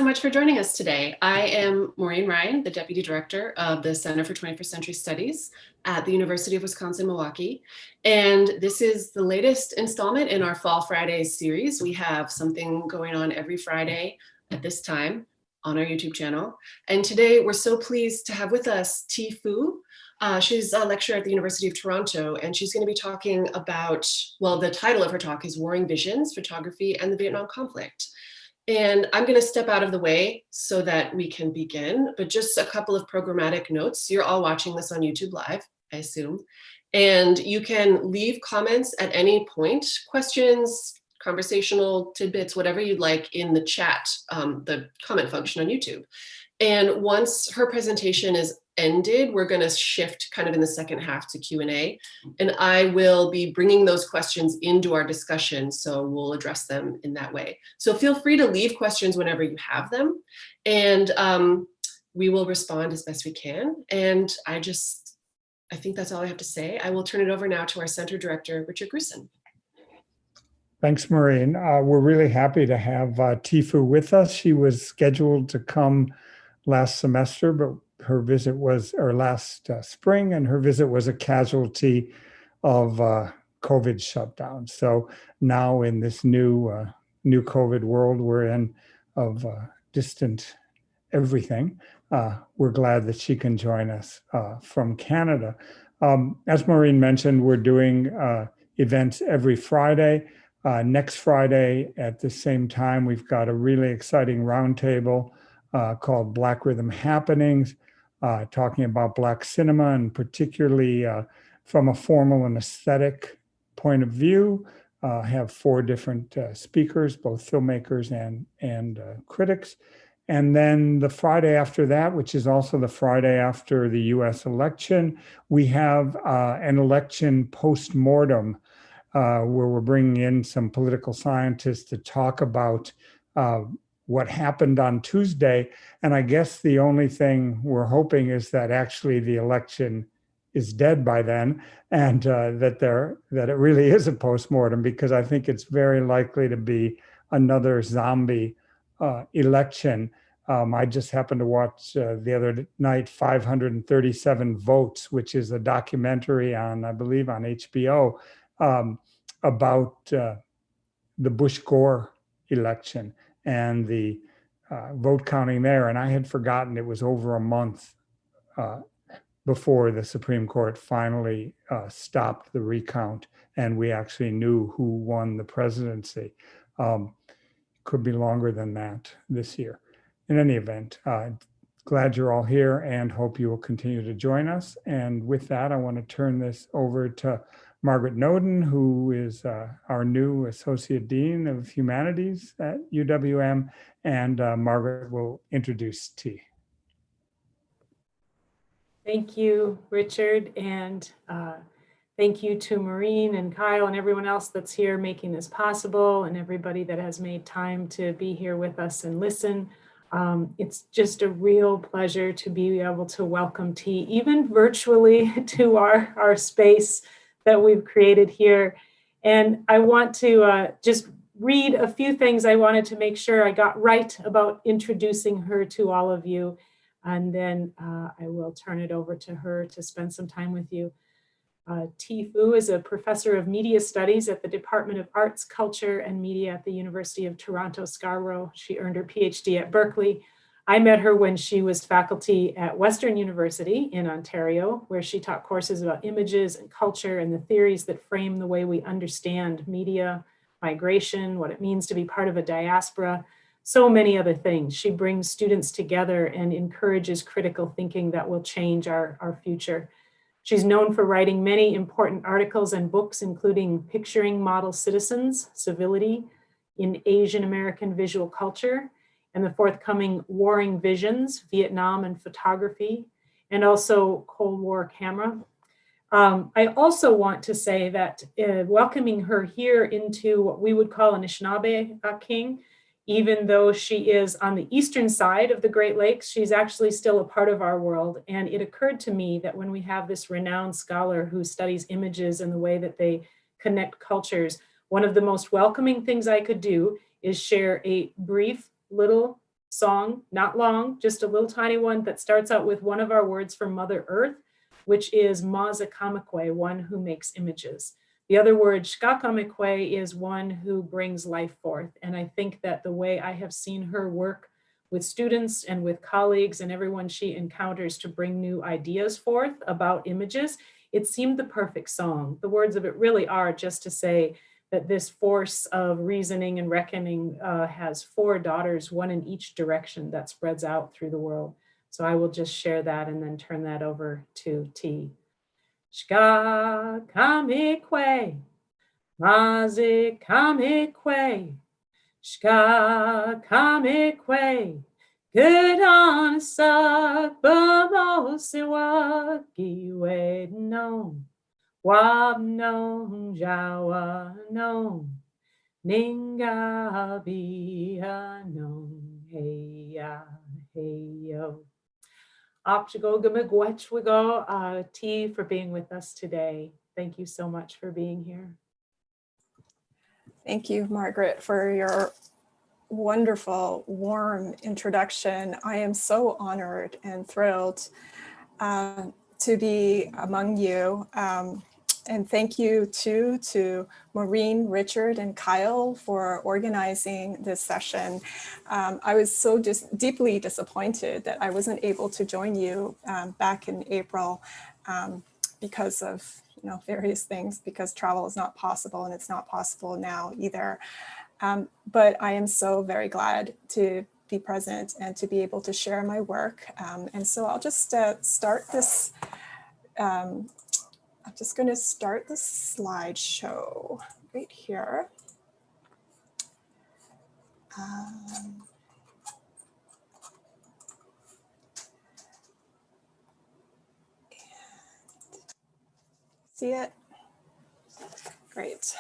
much for joining us today. I am Maureen Ryan, the Deputy Director of the Center for 21st Century Studies at the University of Wisconsin-Milwaukee. And this is the latest installment in our Fall Fridays series. We have something going on every Friday at this time on our YouTube channel. And today we're so pleased to have with us Thi Phu. She's a lecturer at the University of Toronto, and she's going to be talking about, well, the title of her talk is Warring Visions, Photography and the Vietnam Conflict. And I'm going to step out of the way so that we can begin, but just a couple of programmatic notes. You're all watching this on YouTube Live, I assume, and you can leave comments at any point, questions, conversational tidbits, whatever you'd like in the chat, the comment function on YouTube. And once her presentation is ended, we're going to shift kind of in the second half to Q&A, and I will be bringing those questions into our discussion, so we'll address them in that way. So feel free to leave questions whenever you have them, and we will respond as best we can. And I think that's all I have to say. I will turn it over now to our Center Director, Richard Grusin. Thanks, Maureen. We're really happy to have Thi Phu with us. She was scheduled to come last semester, but her visit was, or last spring, and her visit was a casualty of COVID shutdown. So now in this new COVID world we're in of distant everything, we're glad that she can join us from Canada. As Maureen mentioned, we're doing events every Friday. Next Friday at the same time, we've got a really exciting roundtable called Black Rhythm Happenings, talking about Black cinema, and particularly from a formal and aesthetic point of view. Have 4 different speakers, both filmmakers and critics. And then the Friday after that, which is also the Friday after the US election, we have an election post-mortem where we're bringing in some political scientists to talk about what happened on Tuesday. And I guess the only thing we're hoping is that actually the election is dead by then, and that it really is a postmortem, because I think it's very likely to be another zombie election. I just happened to watch the other night 537 Votes, which is a documentary on, I believe, on HBO about the Bush-Gore election and the vote counting there. And I had forgotten it was over a month before the Supreme Court finally stopped the recount, and we actually knew who won the presidency. Could be longer than that this year. In any event, glad you're all here and hope you will continue to join us. And with that, I want to turn this over to Margaret Noden, who is our new Associate Dean of Humanities at UWM, and Margaret will introduce Thi. Thank you, Richard, and thank you to Maureen and Kyle and everyone else that's here making this possible, and everybody that has made time to be here with us and listen. It's just a real pleasure to be able to welcome Thi, even virtually, to our space that we've created here. And I want to just read a few things I wanted to make sure I got right about introducing her to all of you. And then I will turn it over to her to spend some time with you. Thi Phu is a professor of media studies at the Department of Arts, Culture, and Media at the University of Toronto, Scarborough. She earned her PhD at Berkeley. I met her when she was faculty at Western University in Ontario, where she taught courses about images and culture and the theories that frame the way we understand media, migration, what it means to be part of a diaspora, so many other things. She brings students together and encourages critical thinking that will change our future. She's known for writing many important articles and books, including Picturing Model Citizens, Civility in Asian American Visual Culture, and the forthcoming Warring Visions, Vietnam and Photography, and also Cold War Camera. I also want to say that welcoming her here into what we would call an Anishinaabe king, even though she is on the eastern side of the Great Lakes, she's actually still a part of our world. And it occurred to me that when we have this renowned scholar who studies images and the way that they connect cultures, one of the most welcoming things I could do is share a brief little song, not long, just a little tiny one that starts out with one of our words from Mother Earth, which is Mazakamekwe, one who makes images. The other word, Shkakamekwe, is one who brings life forth. And I think that the way I have seen her work with students and with colleagues and everyone she encounters to bring new ideas forth about images, it seemed the perfect song. The words of it really are just to say that this force of reasoning and reckoning has 4 daughters, one in each direction, that spreads out through the world. So I will just share that and then turn that over to T. Shkakamekwe, Mazakamekwe, Shkakamekwe, good on a suck, Bamosiwaki, wait no, Wab no, Jawa no, Ningabiha no, hey ya, hey yo. Opchigo T for being with us today. Thank you so much for being here. Thank you, Margaret, for your wonderful, warm introduction. I am so honored and thrilled to be among you. And thank you too to Maureen, Richard, and Kyle for organizing this session. I was so deeply disappointed that I wasn't able to join you back in April because of various things, because travel is not possible and it's not possible now either. But I am so very glad to be present and to be able to share my work. And so I'll just start this. I'm just going to start the slideshow right here. See it? Great.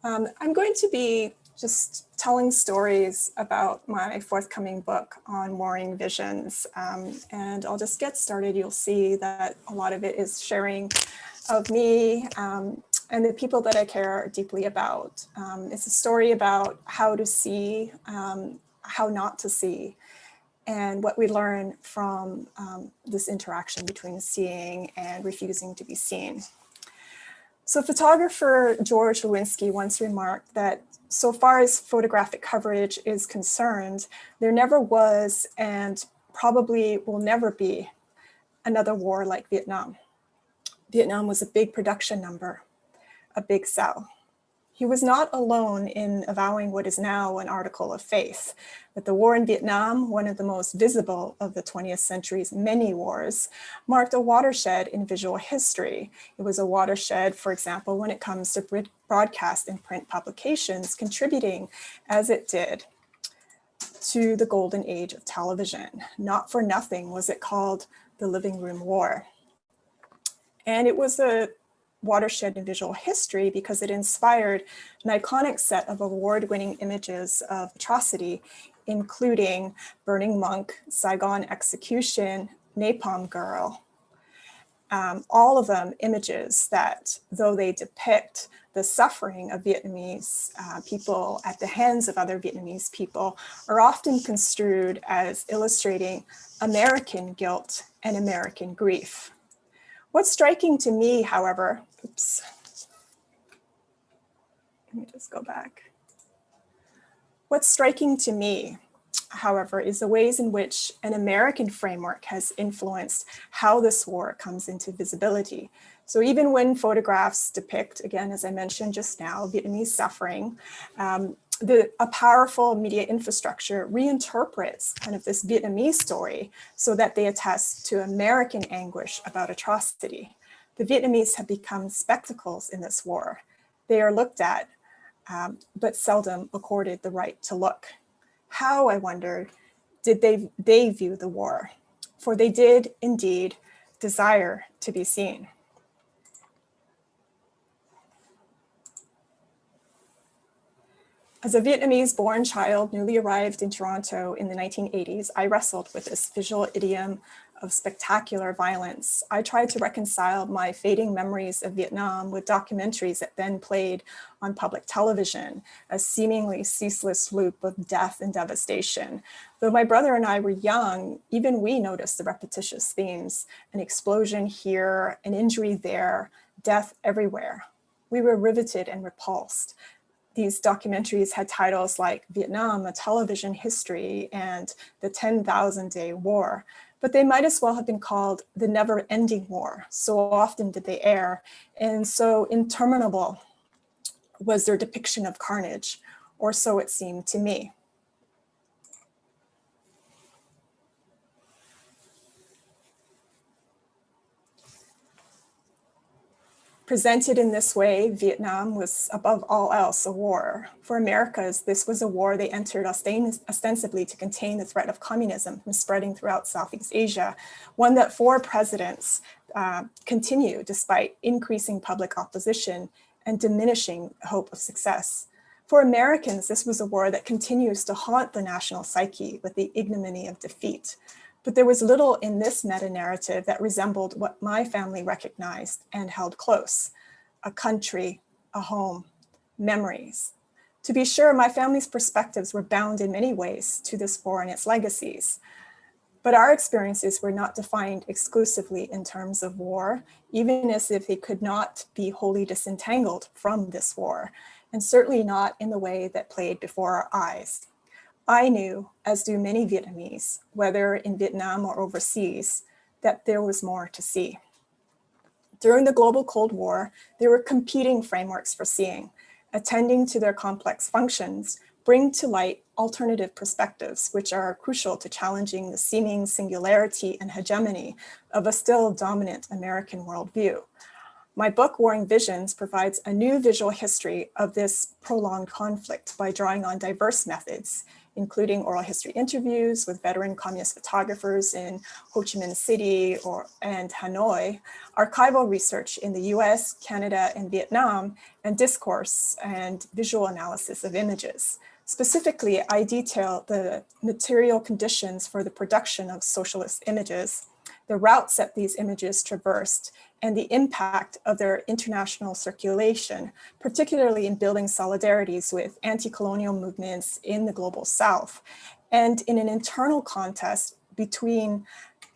I'm going to be just telling stories about my forthcoming book on warring visions. And I'll just get started. You'll see that a lot of it is sharing of me and the people that I care deeply about. It's a story about how to see, how not to see, and what we learn from this interaction between seeing and refusing to be seen. So photographer George Lewinsky once remarked that so far as photographic coverage is concerned, there never was and probably will never be another war like Vietnam. Vietnam was a big production number, a big sell. He was not alone in avowing what is now an article of faith, that the war in Vietnam, one of the most visible of the 20th century's many wars, marked a watershed in visual history. It was a watershed, for example, when it comes to broadcast and print publications, contributing, as it did, to the golden age of television. Not for nothing was it called the Living Room War. And it was a watershed in visual history because it inspired an iconic set of award-winning images of atrocity, including Burning Monk, Saigon Execution, Napalm Girl. All of them images that, though they depict the suffering of Vietnamese people at the hands of other Vietnamese people, are often construed as illustrating American guilt and American grief. What's striking to me, however, oops, let me just go back. What's striking to me, however, is the ways in which an American framework has influenced how this war comes into visibility. So even when photographs depict, again, as I mentioned just now, Vietnamese suffering, a powerful media infrastructure reinterprets kind of this Vietnamese story so that they attest to American anguish about atrocity. The Vietnamese have become spectacles in this war. They are looked at, but seldom accorded the right to look. How, I wondered, did they view the war? For they did indeed desire to be seen. As a Vietnamese-born child newly arrived in Toronto in the 1980s, I wrestled with this visual idiom of spectacular violence, I tried to reconcile my fading memories of Vietnam with documentaries that then played on public television, a seemingly ceaseless loop of death and devastation. Though my brother and I were young, even we noticed the repetitious themes: an explosion here, an injury there, death everywhere. We were riveted and repulsed. These documentaries had titles like Vietnam, a Television History, and The 10,000 Day War, but they might as well have been called The Never Ending War. So often did they air, and so interminable was their depiction of carnage, or so it seemed to me. Presented in this way, Vietnam was above all else a war. For Americas, this was a war they entered ostensibly to contain the threat of communism from spreading throughout Southeast Asia, one that 4 presidents continued despite increasing public opposition and diminishing hope of success. For Americans, this was a war that continues to haunt the national psyche with the ignominy of defeat. But there was little in this meta-narrative that resembled what my family recognized and held close: a country, a home, memories. To be sure, my family's perspectives were bound in many ways to this war and its legacies. But our experiences were not defined exclusively in terms of war, even as if they could not be wholly disentangled from this war, and certainly not in the way that played before our eyes. I knew, as do many Vietnamese, whether in Vietnam or overseas, that there was more to see. During the global Cold War, there were competing frameworks for seeing. Attending to their complex functions, bring to light alternative perspectives, which are crucial to challenging the seeming singularity and hegemony of a still dominant American worldview. My book, Warring Visions, provides a new visual history of this prolonged conflict by drawing on diverse methods, including oral history interviews with veteran communist photographers in Ho Chi Minh City and Hanoi, archival research in the US, Canada, and Vietnam, and discourse and visual analysis of images. Specifically, I detail the material conditions for the production of socialist images, the routes that these images traversed, and the impact of their international circulation, particularly in building solidarities with anti-colonial movements in the global South, and in an internal contest between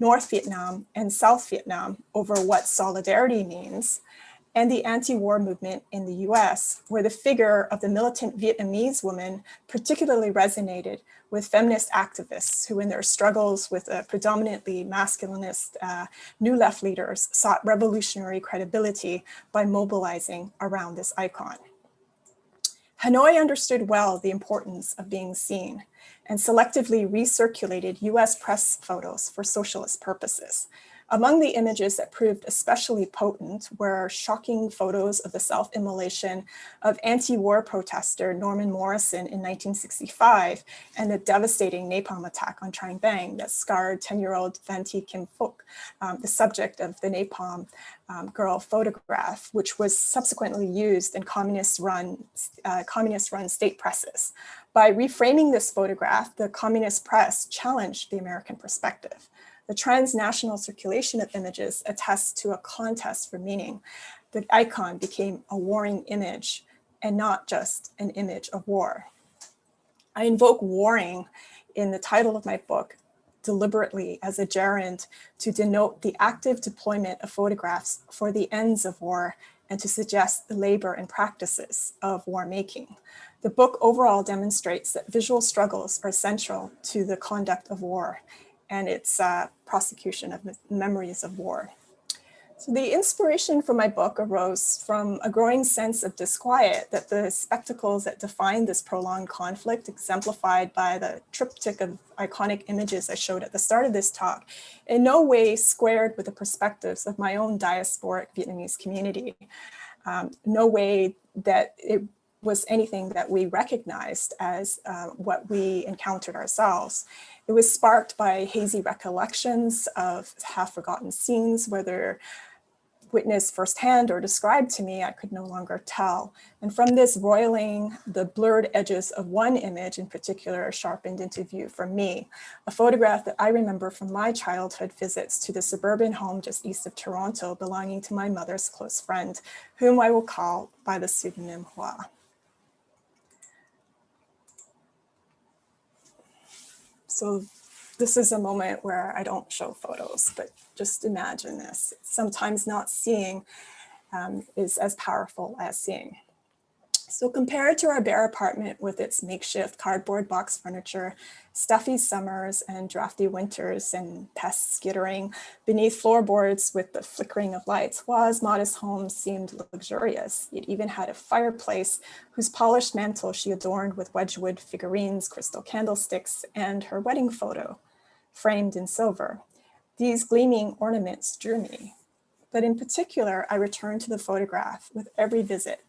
North Vietnam and South Vietnam over what solidarity means, and the anti-war movement in the US, where the figure of the militant Vietnamese woman particularly resonated with feminist activists who, in their struggles with predominantly masculinist New Left leaders, sought revolutionary credibility by mobilizing around this icon. Hanoi understood well the importance of being seen and selectively recirculated US press photos for socialist purposes. Among the images that proved especially potent were shocking photos of the self-immolation of anti-war protester Norman Morrison in 1965 and the devastating napalm attack on Trang Bang that scarred 10-year-old Van Thi Kim Phuc, the subject of the napalm girl photograph, which was subsequently used in communist-run state presses. By reframing this photograph, the communist press challenged the American perspective. The transnational circulation of images attests to a contest for meaning. The icon became a warring image and not just an image of war. I invoke warring in the title of my book deliberately as a gerund to denote the active deployment of photographs for the ends of war and to suggest the labor and practices of war making. The book overall demonstrates that visual struggles are central to the conduct of war and its prosecution of memories of war. So the inspiration for my book arose from a growing sense of disquiet that the spectacles that define this prolonged conflict, exemplified by the triptych of iconic images I showed at the start of this talk, in no way squared with the perspectives of my own diasporic Vietnamese community. No way that it was anything that we recognized as what we encountered ourselves. It was sparked by hazy recollections of half-forgotten scenes, whether witnessed firsthand or described to me, I could no longer tell. And from this roiling, the blurred edges of one image in particular are sharpened into view for me, a photograph that I remember from my childhood visits to the suburban home just east of Toronto, belonging to my mother's close friend, whom I will call by the pseudonym Hua. So this is a moment where I don't show photos, but just imagine this. Sometimes not seeing is as powerful as seeing. So compared to our bare apartment with its makeshift cardboard box furniture, stuffy summers and drafty winters and pests skittering beneath floorboards with the flickering of lights, Hua's modest home seemed luxurious. It even had a fireplace whose polished mantle she adorned with Wedgwood figurines, crystal candlesticks, and her wedding photo, framed in silver. These gleaming ornaments drew me. But in particular, I returned to the photograph with every visit,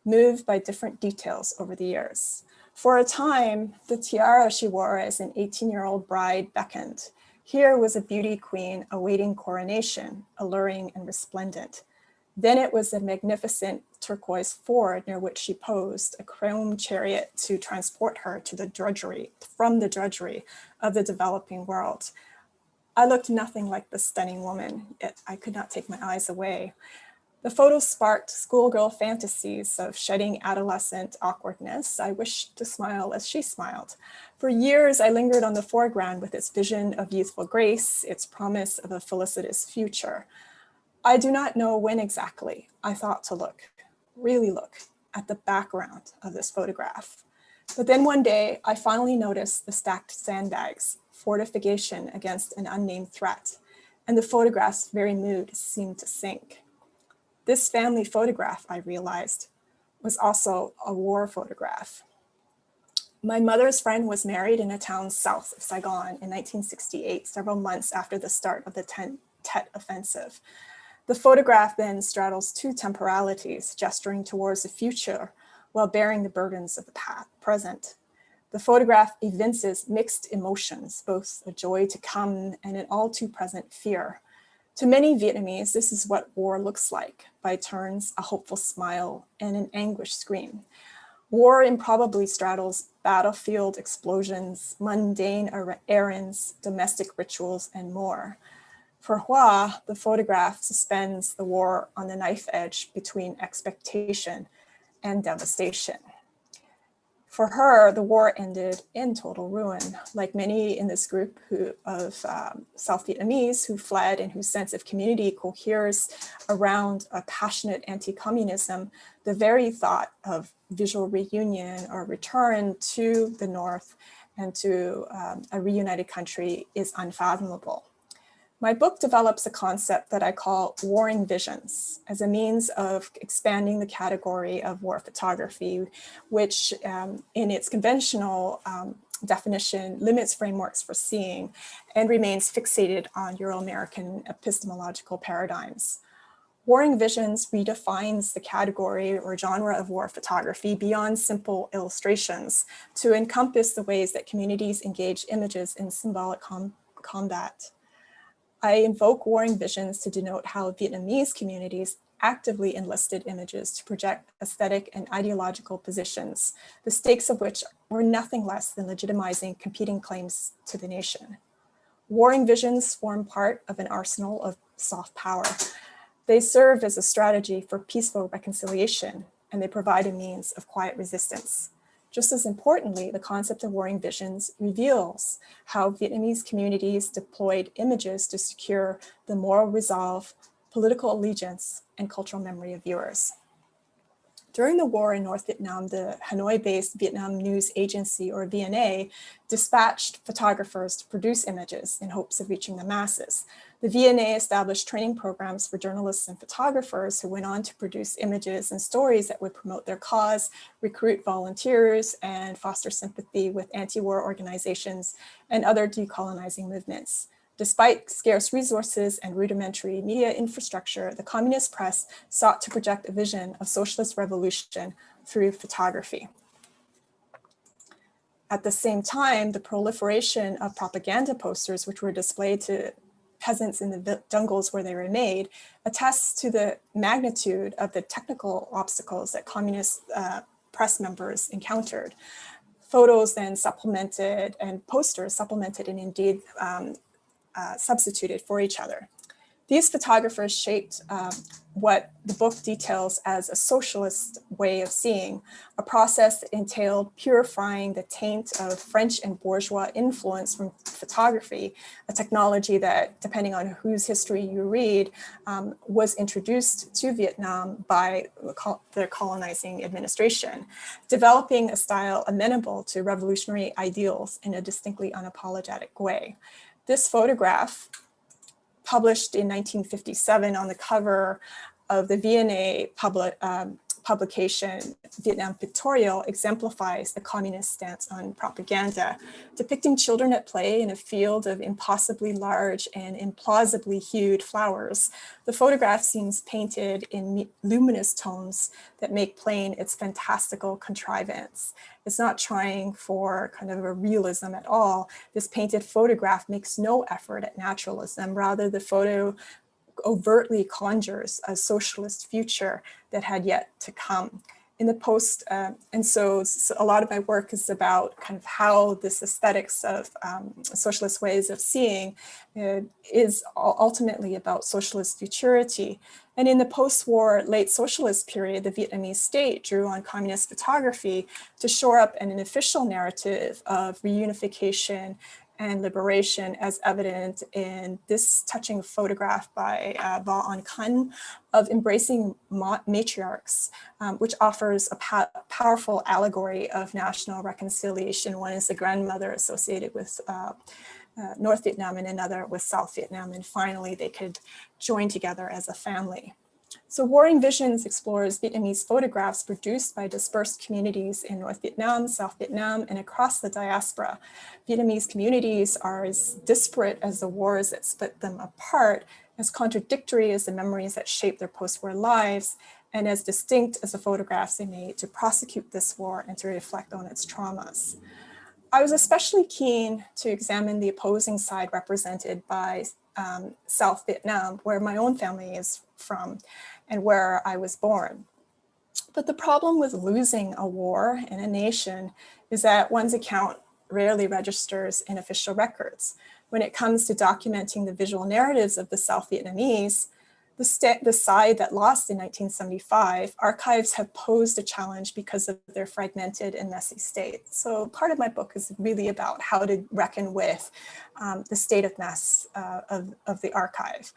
moved by different details over the years. For a time, the tiara she wore as an 18-year-old bride beckoned. Here was a beauty queen awaiting coronation, alluring and resplendent. Then it was a magnificent turquoise Ford near which she posed, a chrome chariot to transport her to the drudgery, from the drudgery of the developing world. I looked nothing like the stunning woman, yet I could not take my eyes away. The photo sparked schoolgirl fantasies of shedding adolescent awkwardness. I wished to smile as she smiled. For years, I lingered on the foreground with its vision of youthful grace, its promise of a felicitous future. I do not know when exactly I thought to look, really look, at the background of this photograph. But then one day, I finally noticed the stacked sandbags, fortification against an unnamed threat, and the photograph's very mood seemed to sink. This family photograph, I realized, was also a war photograph. My mother's friend was married in a town south of Saigon in 1968, several months after the start of the Tet Offensive. The photograph then straddles two temporalities, gesturing towards the future while bearing the burdens of the present. The photograph evinces mixed emotions, both a joy to come and an all too present fear. To many Vietnamese, this is what war looks like, by turns a hopeful smile and an anguished scream. War improbably straddles battlefield explosions, mundane errands, domestic rituals, and more. For Hua, the photograph suspends the war on the knife edge between expectation and devastation. For her, the war ended in total ruin. Like many in this group of South Vietnamese who fled and whose sense of community coheres around a passionate anti-communism, the very thought of visual reunion or return to the North and to a reunited country is unfathomable. My book develops a concept that I call warring visions as a means of expanding the category of war photography, which in its conventional definition limits frameworks for seeing and remains fixated on Euro-American epistemological paradigms. Warring visions redefines the category or genre of war photography beyond simple illustrations to encompass the ways that communities engage images in symbolic combat. I invoke warring visions to denote how Vietnamese communities actively enlisted images to project aesthetic and ideological positions, the stakes of which were nothing less than legitimizing competing claims to the nation. Warring visions form part of an arsenal of soft power. They serve as a strategy for peaceful reconciliation, and they provide a means of quiet resistance. Just as importantly, the concept of warring visions reveals how Vietnamese communities deployed images to secure the moral resolve, political allegiance, and cultural memory of viewers. During the war in North Vietnam, the Hanoi-based Vietnam News Agency, or VNA, dispatched photographers to produce images in hopes of reaching the masses. The VNA established training programs for journalists and photographers who went on to produce images and stories that would promote their cause, recruit volunteers, and foster sympathy with anti-war organizations and other decolonizing movements. Despite scarce resources and rudimentary media infrastructure, the communist press sought to project a vision of socialist revolution through photography. At the same time, the proliferation of propaganda posters, which were displayed to peasants in the jungles where they were made, attests to the magnitude of the technical obstacles that communist press members encountered. Photos then supplemented and posters supplemented and indeed substituted for each other. These photographers shaped what the book details as a socialist way of seeing, a process that entailed purifying the taint of French and bourgeois influence from photography, a technology that, depending on whose history you read, was introduced to Vietnam by their colonizing administration, developing a style amenable to revolutionary ideals in a distinctly unapologetic way. This photograph, published in 1957 on the cover of the V&A publication, Vietnam Pictorial, exemplifies the communist stance on propaganda, depicting children at play in a field of impossibly large and implausibly hued flowers. The photograph seems painted in luminous tones that make plain its fantastical contrivance. It's not trying for kind of a realism at all. This painted photograph makes no effort at naturalism. Rather, the photo overtly conjures a socialist future that had yet to come. In the post, and so a lot of my work is about kind of how this aesthetics of socialist ways of seeing is ultimately about socialist futurity. And in the post-war late socialist period, the Vietnamese state drew on communist photography to shore up an official narrative of reunification and liberation, as evident in this touching photograph by Va An Khanh of embracing matriarchs, which offers a powerful allegory of national reconciliation. One is the grandmother associated with North Vietnam and another with South Vietnam, and finally they could join together as a family. So Warring Visions explores Vietnamese photographs produced by dispersed communities in North Vietnam, South Vietnam, and across the diaspora. Vietnamese communities are as disparate as the wars that split them apart, as contradictory as the memories that shape their post-war lives, and as distinct as the photographs they made to prosecute this war and to reflect on its traumas. I was especially keen to examine the opposing side represented by South Vietnam, where my own family is from and where I was born. But the problem with losing a war in a nation is that one's account rarely registers in official records. When it comes to documenting the visual narratives of the South Vietnamese, the side that lost in 1975, archives have posed a challenge because of their fragmented and messy state. So part of my book is really about how to reckon with the state of mess of the archive.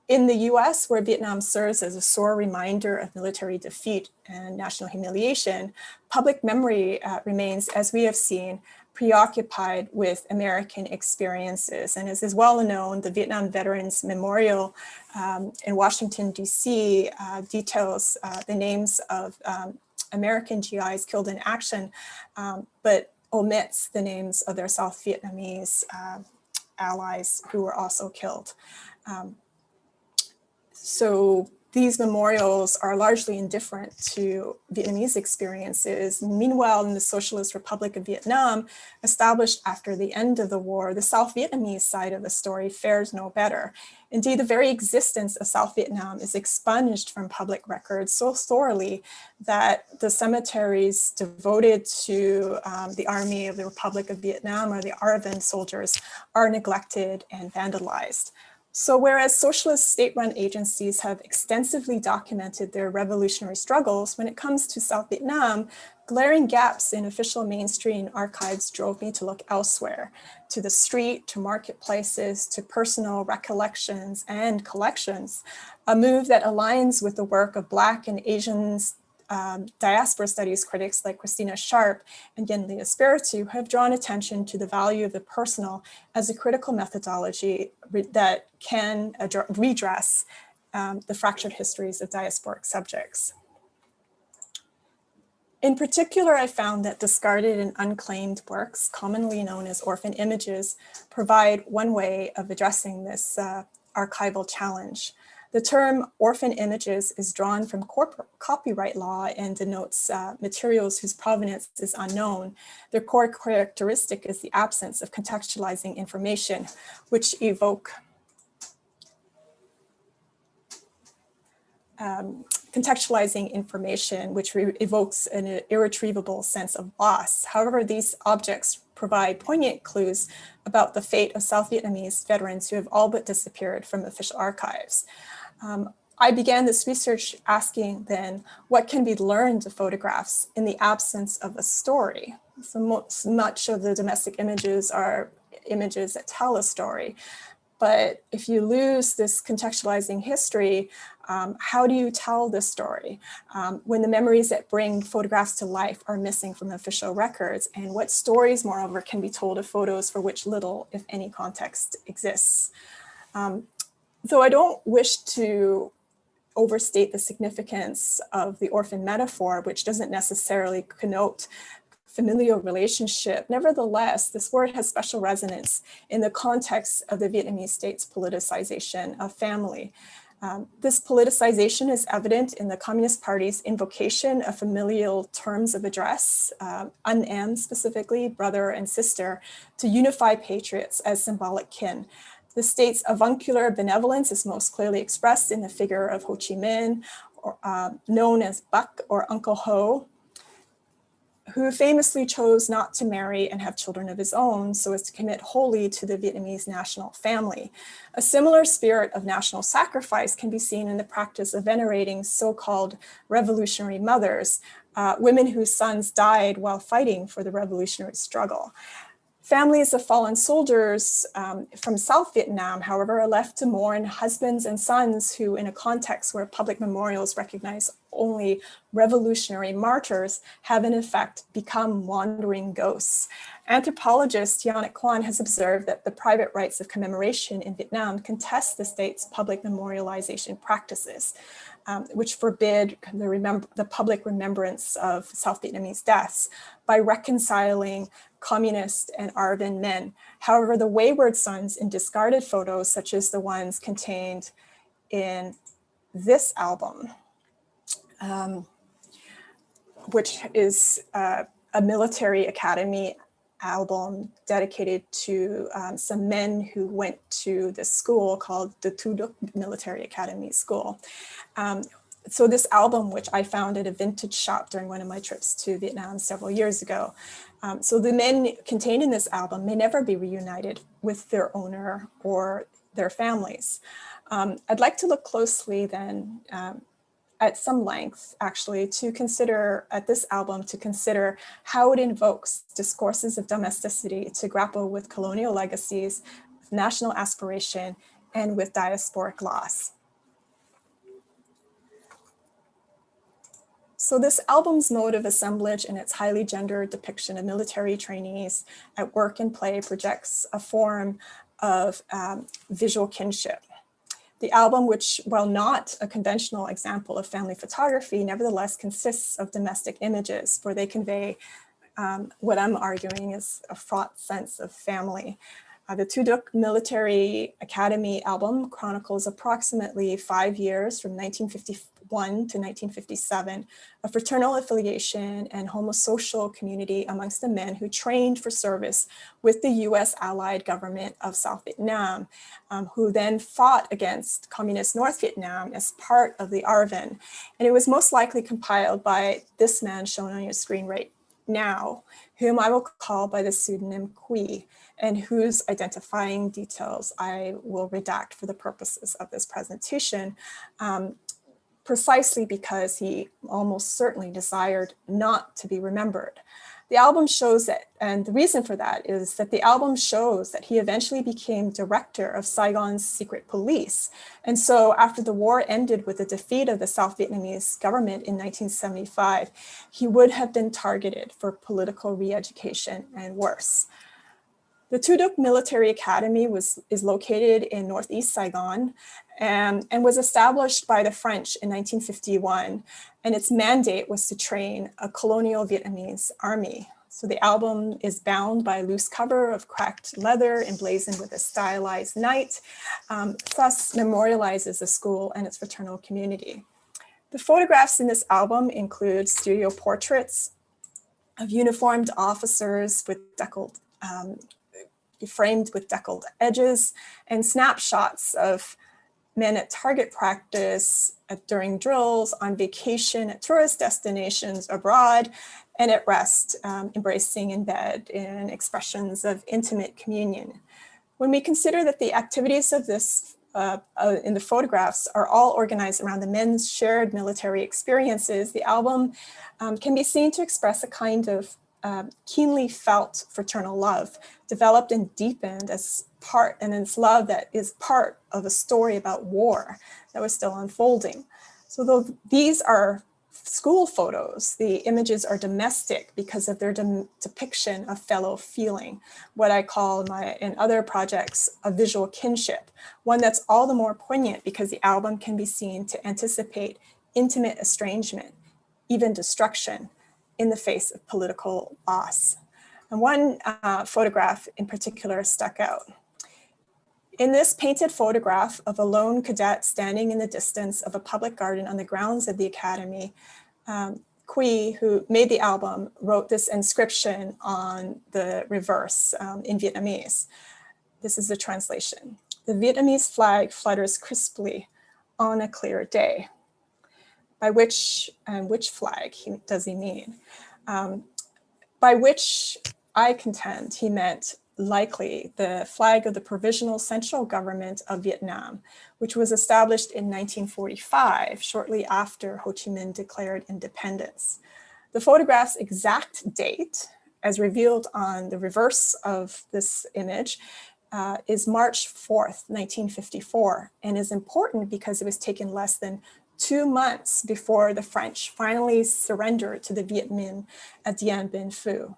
In the US, where Vietnam serves as a sore reminder of military defeat and national humiliation, public memory remains, as we have seen, preoccupied with American experiences. And as is well known, the Vietnam Veterans Memorial in Washington, DC details the names of American GIs killed in action, but omits the names of their South Vietnamese allies who were also killed. So these memorials are largely indifferent to Vietnamese experiences. Meanwhile, in the Socialist Republic of Vietnam, established after the end of the war, the South Vietnamese side of the story fares no better. Indeed, the very existence of South Vietnam is expunged from public records so sorely that the cemeteries devoted to the Army of the Republic of Vietnam, or the ARVN soldiers, are neglected and vandalized. So whereas socialist state-run agencies have extensively documented their revolutionary struggles, when it comes to South Vietnam, glaring gaps in official mainstream archives drove me to look elsewhere, to the street, to marketplaces, to personal recollections and collections, a move that aligns with the work of Black and Asian diaspora studies critics like Christina Sharp and Yen-Lee Espiritu, who have drawn attention to the value of the personal as a critical methodology that can redress the fractured histories of diasporic subjects. In particular, I found that discarded and unclaimed works, commonly known as orphan images, provide one way of addressing this archival challenge. The term orphan images is drawn from copyright law and denotes materials whose provenance is unknown. Their core characteristic is the absence of contextualizing information, which evoke contextualizing information, which evokes an irretrievable sense of loss. However, these objects provide poignant clues about the fate of South Vietnamese veterans who have all but disappeared from official archives. I began this research asking then, what can be learned of photographs in the absence of a story? So much of the domestic images are images that tell a story. But if you lose this contextualizing history, how do you tell this story when the memories that bring photographs to life are missing from official records? And what stories, moreover, can be told of photos for which little, if any, context exists? Though I don't wish to overstate the significance of the orphan metaphor, which doesn't necessarily connote familial relationship. Nevertheless, this word has special resonance in the context of the Vietnamese state's politicization of family. This politicization is evident in the Communist Party's invocation of familial terms of address, an and specifically, brother and sister, to unify patriots as symbolic kin. The state's avuncular benevolence is most clearly expressed in the figure of Ho Chi Minh, known as Buck or Uncle Ho, who famously chose not to marry and have children of his own so as to commit wholly to the Vietnamese national family. A similar spirit of national sacrifice can be seen in the practice of venerating so-called revolutionary mothers, women whose sons died while fighting for the revolutionary struggle. Families of fallen soldiers from South Vietnam, however, are left to mourn husbands and sons who, in a context where public memorials recognize only revolutionary martyrs, have in effect become wandering ghosts. Anthropologist Yannick Quan has observed that the private rites of commemoration in Vietnam contest the state's public memorialization practices, which forbid the public remembrance of South Vietnamese deaths by reconciling communist and Arvan men. However, the wayward sons in discarded photos, such as the ones contained in this album, which is a military academy album dedicated to some men who went to the school called the Tu Duc Military Academy School. So this album, which I found at a vintage shop during one of my trips to Vietnam several years ago. So the men contained in this album may never be reunited with their owner or their families. I'd like to look closely then at some length, actually, to consider at this album, to consider how it invokes discourses of domesticity to grapple with colonial legacies, with national aspiration, and with diasporic loss. So this album's mode of assemblage and its highly gendered depiction of military trainees at work and play projects a form of visual kinship. The album, which, while not a conventional example of family photography, nevertheless consists of domestic images where they convey what I'm arguing is a fraught sense of family. The Tu Duc Military Academy album chronicles approximately 5 years from 1951 to 1957, a fraternal affiliation and homosocial community amongst the men who trained for service with the US allied government of South Vietnam, who then fought against communist North Vietnam as part of the ARVN. And it was most likely compiled by this man shown on your screen right now, whom I will call by the pseudonym Quy, and whose identifying details I will redact for the purposes of this presentation, precisely because he almost certainly desired not to be remembered. The album shows that, and the reason for that is that the album shows that he eventually became director of Saigon's secret police. And so after the war ended with the defeat of the South Vietnamese government in 1975, he would have been targeted for political re-education and worse. The Tu Duc Military Academy is located in Northeast Saigon and was established by the French in 1951. And its mandate was to train a colonial Vietnamese army. So the album is bound by a loose cover of cracked leather emblazoned with a stylized knight, thus memorializes the school and its fraternal community. The photographs in this album include studio portraits of uniformed officers with framed with deckled edges, and snapshots of men at target practice, during drills, on vacation, at tourist destinations, abroad, and at rest, embracing in bed in expressions of intimate communion. When we consider that the activities of this in the photographs are all organized around the men's shared military experiences, the album can be seen to express a kind of keenly felt fraternal love, developed and deepened as part, and it's love that is part of a story about war that was still unfolding. So though these are school photos, the images are domestic because of their depiction of fellow feeling, what I call in other projects, a visual kinship, one that's all the more poignant because the album can be seen to anticipate intimate estrangement, even destruction, in the face of political loss. And one photograph in particular stuck out. In this painted photograph of a lone cadet standing in the distance of a public garden on the grounds of the academy, Quy, who made the album, wrote this inscription on the reverse in Vietnamese. This is the translation. The Vietnamese flag flutters crisply on a clear day. By which flag does he mean? By which I contend he meant likely the flag of the Provisional Central Government of Vietnam, which was established in 1945, shortly after Ho Chi Minh declared independence. The photograph's exact date, as revealed on the reverse of this image, is March 4th, 1954, and is important because it was taken less than 2 months before the French finally surrendered to the Viet Minh at Dien Bien Phu,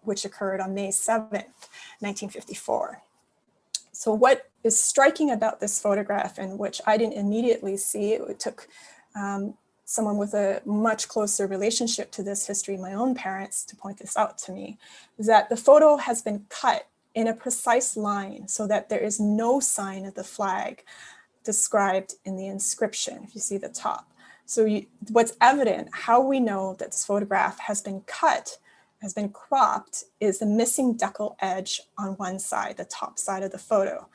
which occurred on May 7th, 1954. So what is striking about this photograph, and which I didn't immediately see, it took someone with a much closer relationship to this history, my own parents, to point this out to me, is that the photo has been cut in a precise line so that there is no sign of the flag described in the inscription, if you see the top. So what's evident, how we know that this photograph has been cut, has been cropped, is the missing decal edge on one side, the top side of the photo.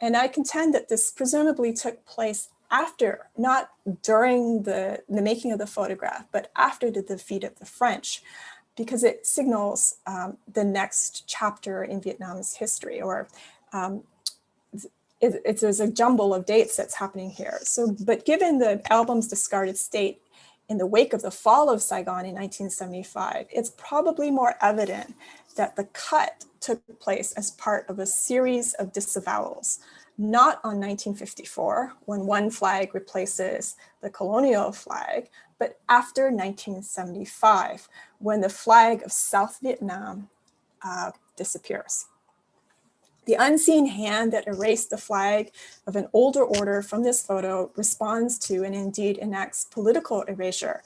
And I contend that this presumably took place after, not during the making of the photograph, but after the defeat of the French, because it signals the next chapter in Vietnam's history, or there's a jumble of dates that's happening here. So, but given the album's discarded state in the wake of the fall of Saigon in 1975, it's probably more evident that the cut took place as part of a series of disavowals, not on 1954, when one flag replaces the colonial flag, but after 1975, when the flag of South Vietnam disappears. The unseen hand that erased the flag of an older order from this photo responds to, and indeed enacts, political erasure,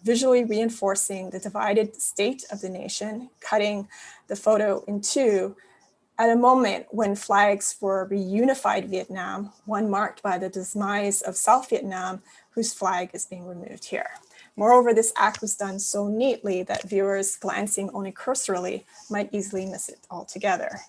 visually reinforcing the divided state of the nation, cutting the photo in two at a moment when flags for a reunified Vietnam, one marked by the demise of South Vietnam, whose flag is being removed here. Moreover, this act was done so neatly that viewers glancing only cursorily might easily miss it altogether.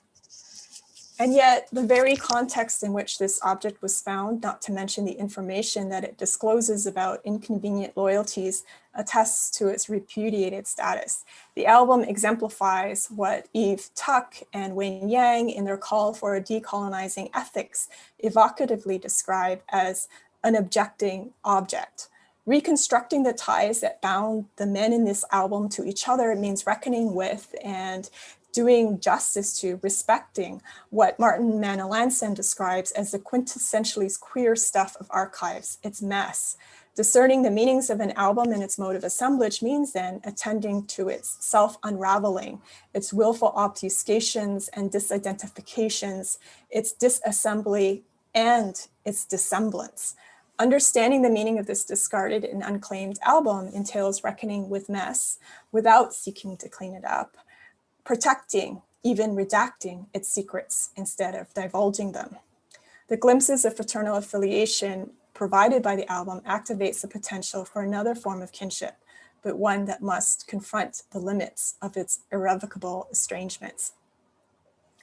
And yet, the very context in which this object was found, not to mention the information that it discloses about inconvenient loyalties, attests to its repudiated status. The album exemplifies what Eve Tuck and Wayne Yang, in their call for decolonizing ethics, evocatively describe as an objecting object. Reconstructing the ties that bound the men in this album to each other means reckoning with and doing justice to, respecting what Martin Manalanson describes as the quintessentially queer stuff of archives, its mess. Discerning the meanings of an album and its mode of assemblage means then attending to its self-unraveling, its willful obfuscations and disidentifications, its disassembly and its dissemblance. Understanding the meaning of this discarded and unclaimed album entails reckoning with mess without seeking to clean it up, protecting, even redacting its secrets instead of divulging them. The glimpses of fraternal affiliation provided by the album activates the potential for another form of kinship, but one that must confront the limits of its irrevocable estrangements.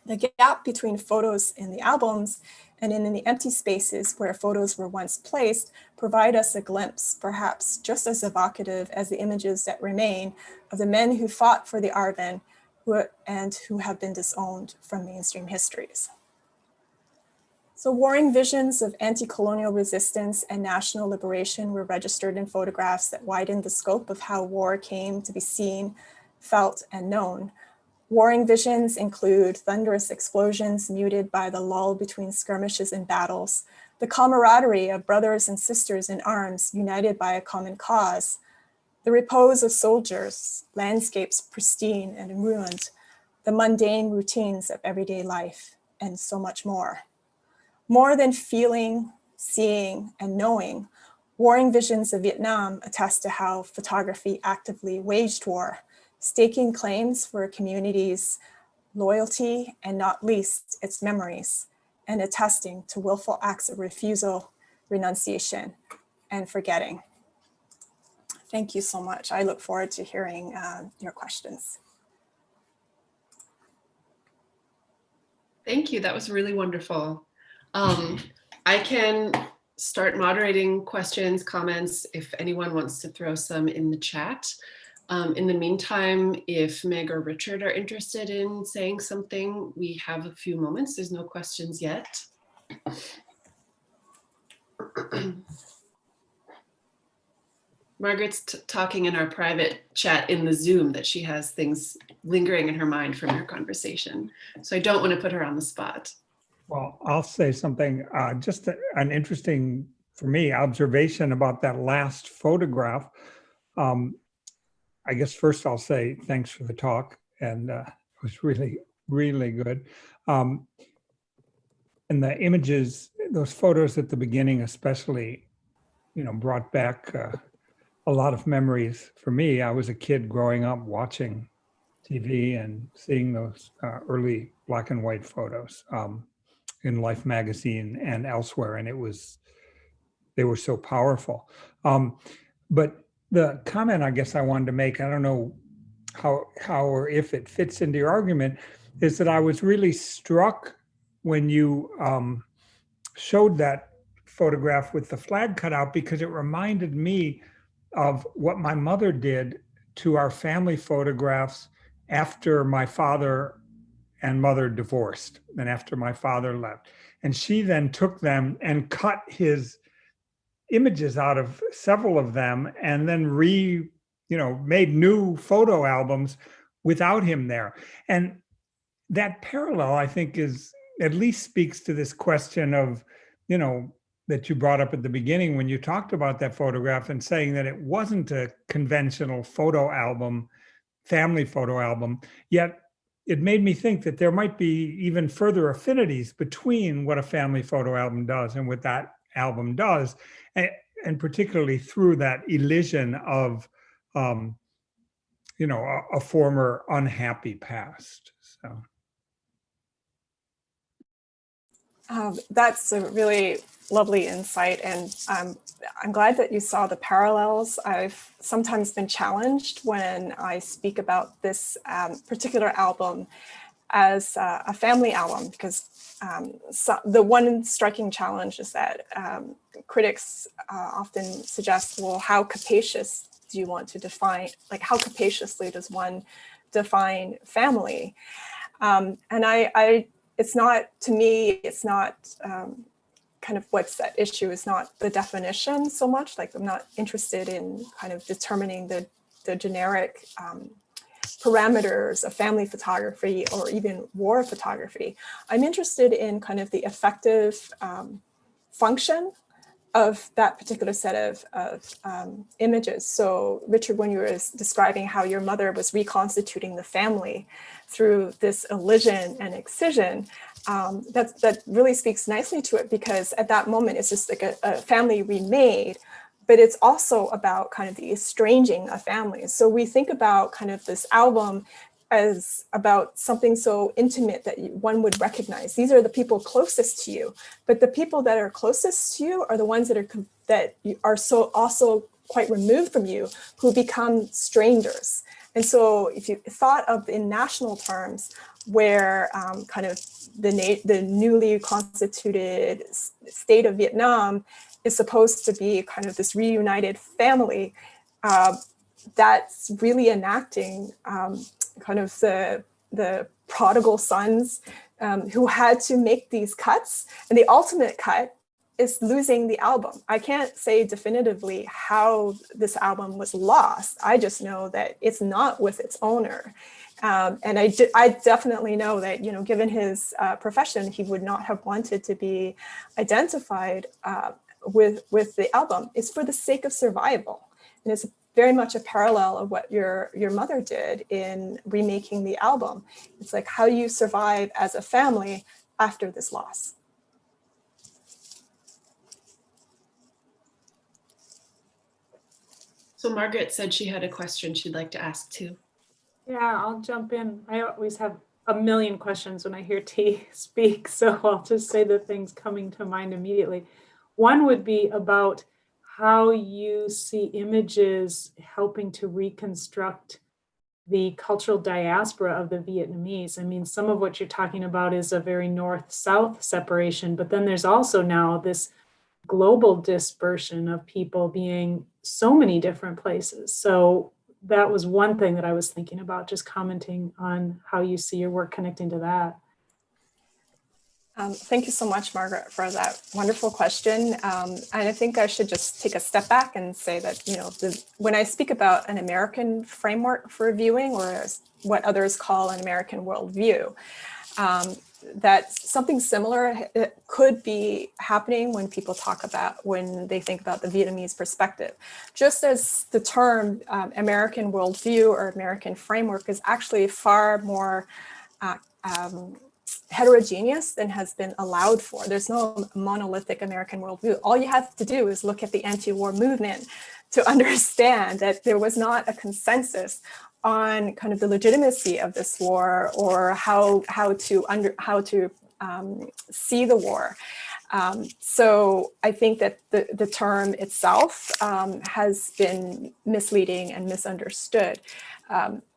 The gap between photos in the albums and in the empty spaces where photos were once placed provide us a glimpse, perhaps just as evocative as the images that remain of the men who fought for the Arvin and who have been disowned from mainstream histories. So warring visions of anti-colonial resistance and national liberation were registered in photographs that widened the scope of how war came to be seen, felt, and known. Warring visions include thunderous explosions muted by the lull between skirmishes and battles, the camaraderie of brothers and sisters in arms united by a common cause, the repose of soldiers, landscapes pristine and ruined, the mundane routines of everyday life, and so much more. More than feeling, seeing, and knowing, warring visions of Vietnam attest to how photography actively waged war, staking claims for a community's loyalty and not least its memories, and attesting to willful acts of refusal, renunciation, and forgetting. Thank you so much. I look forward to hearing your questions. Thank you. That was really wonderful. I can start moderating questions, comments, if anyone wants to throw some in the chat. In the meantime, if Meg or Richard are interested in saying something, we have a few moments. There's no questions yet. Margaret's talking in our private chat in the Zoom that she has things lingering in her mind from our conversation. So I don't want to put her on the spot. Well, I'll say something, just an interesting, for me, observation about that last photograph. I guess first I'll say thanks for the talk, and it was really, really good. And the images, those photos at the beginning especially, brought back a lot of memories for me. I was a kid growing up watching TV and seeing those early black and white photos in Life magazine and elsewhere, and they were so powerful. But the comment I guess I wanted to make, I don't know how or if it fits into your argument, is that I was really struck when you showed that photograph with the flag cut out, because it reminded me of what my mother did to our family photographs after my father and mother divorced and after my father left. And she then took them and cut his images out of several of them and then made new photo albums without him there. And that parallel, I think, is at least speaks to this question of, that you brought up at the beginning when you talked about that photograph and saying that it wasn't a conventional photo album, family photo album, yet it made me think that there might be even further affinities between what a family photo album does and what that album does, and particularly through that elision of, a former unhappy past. So. That's a really lovely insight, and I'm glad that you saw the parallels. I've sometimes been challenged when I speak about this particular album as a family album, because the one striking challenge is that critics often suggest, well, how capacious do you want to define, like how capaciously does one define family? And it's not, to me, it's not kind of what's at issue is not the definition so much. Like I'm not interested in kind of determining the generic parameters of family photography or even war photography. I'm interested in kind of the effective function of that particular set of images. So Richard, when you were describing how your mother was reconstituting the family through this elision and excision, that really speaks nicely to it, because at that moment it's just like a family remade, but it's also about kind of the estranging of families. So we think about kind of this album as about something so intimate that one would recognize. These are the people closest to you, but the people that are closest to you are the ones that are so also quite removed from you, who become strangers. And so if you thought of in national terms, where kind of the newly constituted state of Vietnam is supposed to be kind of this reunited family, that's really enacting kind of the prodigal sons who had to make these cuts. And the ultimate cut is losing the album. I can't say definitively how this album was lost. I just know that it's not with its owner. And I definitely know that, you know, given his profession, he would not have wanted to be identified with the album. It's for the sake of survival. And it's very much a parallel of what your mother did in remaking the album. It's like, how do you survive as a family after this loss? So Margaret said she had a question she'd like to ask too. Yeah, I'll jump in. I always have a million questions when I hear T speak, so I'll just say the things coming to mind immediately. One would be about how you see images helping to reconstruct the cultural diaspora of the Vietnamese. I mean, some of what you're talking about is a very north-south separation, but then there's also now this global dispersion of people being so many different places. So that was one thing that I was thinking about, just commenting on how you see your work connecting to that. Thank you so much, Margaret, for that wonderful question. And I think I should just take a step back and say that, you know, when I speak about an American framework for viewing, or what others call an American worldview, that something similar could be happening when people when they think about the Vietnamese perspective. Just as the term American worldview or American framework is actually far more heterogeneous than has been allowed for. There's no monolithic American worldview. All you have to do is look at the anti-war movement to understand that there was not a consensus on kind of the legitimacy of this war, or how to see the war. So I think that the term itself has been misleading and misunderstood.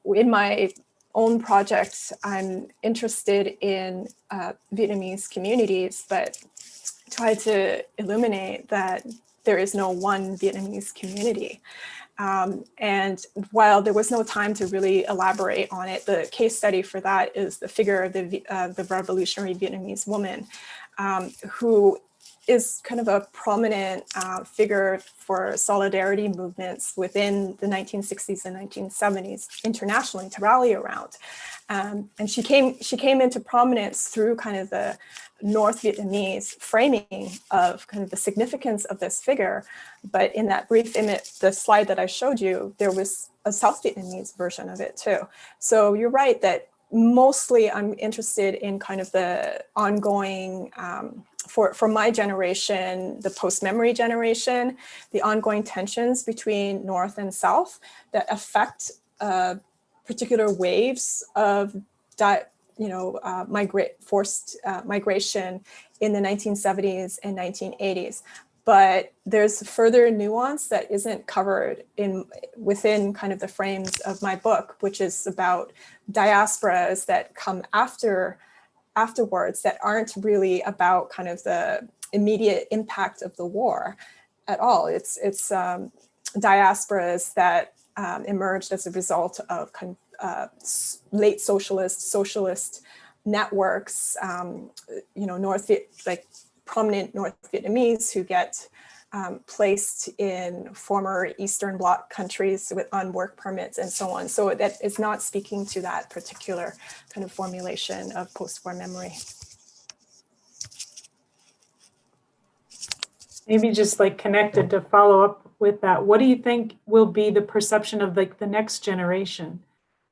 In my own project, I'm interested in Vietnamese communities, but try to illuminate that there is no one Vietnamese community. And while there was no time to really elaborate on it, the case study for that is the figure of the revolutionary Vietnamese woman, who is kind of a prominent figure for solidarity movements within the 1960s and 1970s internationally to rally around. And she came into prominence through kind of the North Vietnamese framing of kind of the significance of this figure. But in that brief image, the slide that I showed you, there was a South Vietnamese version of it too. So you're right that mostly I'm interested in kind of the ongoing, for my generation, the post-memory generation, the ongoing tensions between North and South that affect particular waves of forced migration in the 1970s and 1980s. But there's further nuance that isn't covered within kind of the frames of my book, which is about diasporas that come afterwards that aren't really about kind of the immediate impact of the war at all. It's diasporas that emerged as a result of kind of late socialist networks, prominent North Vietnamese who get placed in former Eastern Bloc countries on work permits and so on. So that is not speaking to that particular kind of formulation of post-war memory. Maybe just like connected to follow up with that, what do you think will be the perception of like the next generation?